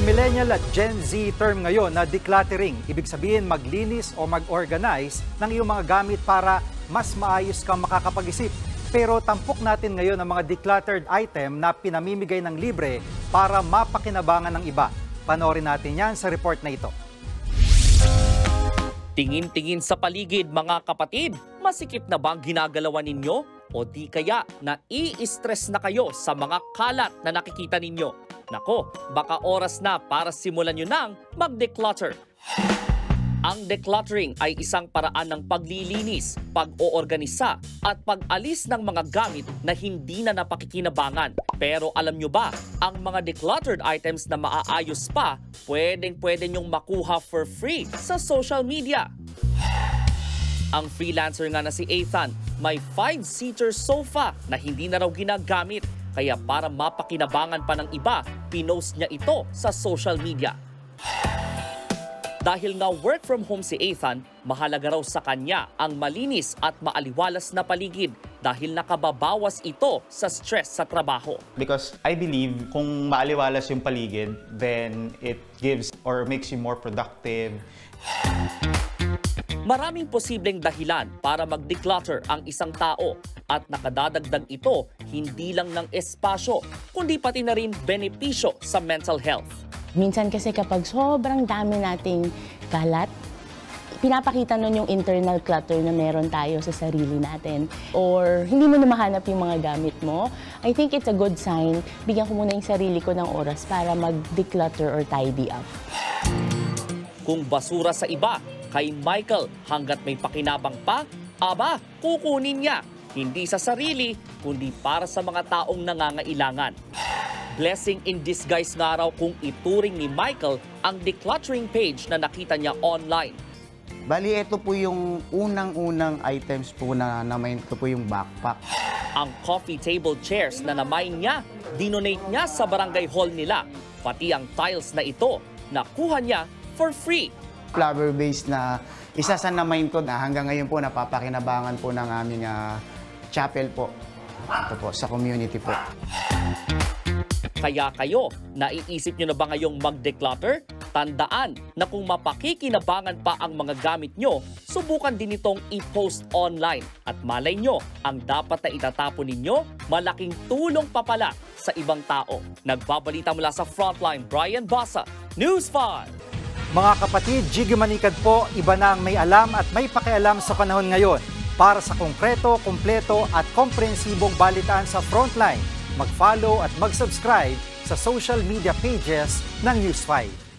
May millennial at Gen Z term ngayon na decluttering. Ibig sabihin maglinis o mag-organize ng iyong mga gamit para mas maayos kang makakapag-isip. Pero tampok natin ngayon ang mga decluttered item na pinamimigay ng libre para mapakinabangan ng iba. Panoorin natin yan sa report na ito. Tingin-tingin sa paligid mga kapatid, masikip na ba ang ginagalawan ninyo? O di kaya nai-stress na kayo sa mga kalat na nakikita ninyo? Nako, baka oras na para simulan nyo nang mag-declutter. Ang decluttering ay isang paraan ng paglilinis, pag-oorganisa at pag-alis ng mga gamit na hindi na napakikinabangan. Pero alam nyo ba, ang mga decluttered items na maaayos pa, pwedeng-pwede nyong makuha for free sa social media. Ang freelancer nga na si Ethan, may 5-seater sofa na hindi na raw ginagamit. Kaya para mapakinabangan pa ng iba, pinost niya ito sa social media. Dahil nga work from home si Ethan, mahalaga raw sa kanya ang malinis at maaliwalas na paligid dahil nakababawas ito sa stress sa trabaho. Because I believe kung maaliwalas yung paligid, then it gives or makes you more productive. Maraming posibleng dahilan para mag-declutter ang isang tao at nakadadagdag ito hindi lang ng espasyo, kundi pati na rin benepisyo sa mental health. Minsan kasi kapag sobrang dami nating kalat, pinapakita nun yung internal clutter na meron tayo sa sarili natin. Or hindi mo na mahanap yung mga gamit mo. I think it's a good sign. Bigyan ko muna yung sarili ko ng oras para mag-declutter or tidy up. Kung basura sa iba, kay Michael hanggat may pakinabang pa, aba, kukunin niya. Hindi sa sarili, kundi para sa mga taong nangangailangan. Blessing in disguise nga raw kung ituring ni Michael ang decluttering page na nakita niya online. Bali, ito po yung unang-unang items po na namain ko po yung backpack. Ang coffee table chairs na namain niya, dinonate niya sa barangay hall nila. Pati ang tiles na ito, nakuha niya for free. Flower base na isa sa namain ko na hanggang ngayon po napapakinabangan po ng aming chapel po. Ito po, sa community po. Kaya kayo, naiisip nyo na ba ngayong mag-declutter? Tandaan na kung mapakikinabangan pa ang mga gamit nyo, subukan din itong i-post online. At malay nyo, ang dapat na itatapon ninyo, malaking tulong pa pala sa ibang tao. Nagbabalita mula sa Frontline, Brian Basa, News 5. Mga kapatid, Jiggy Manikad po, iba na ang may alam at may pakialam sa panahon ngayon. Para sa konkreto, kumpleto at komprehensibong balitaan sa Frontline, mag-follow at mag-subscribe sa social media pages ng News 5.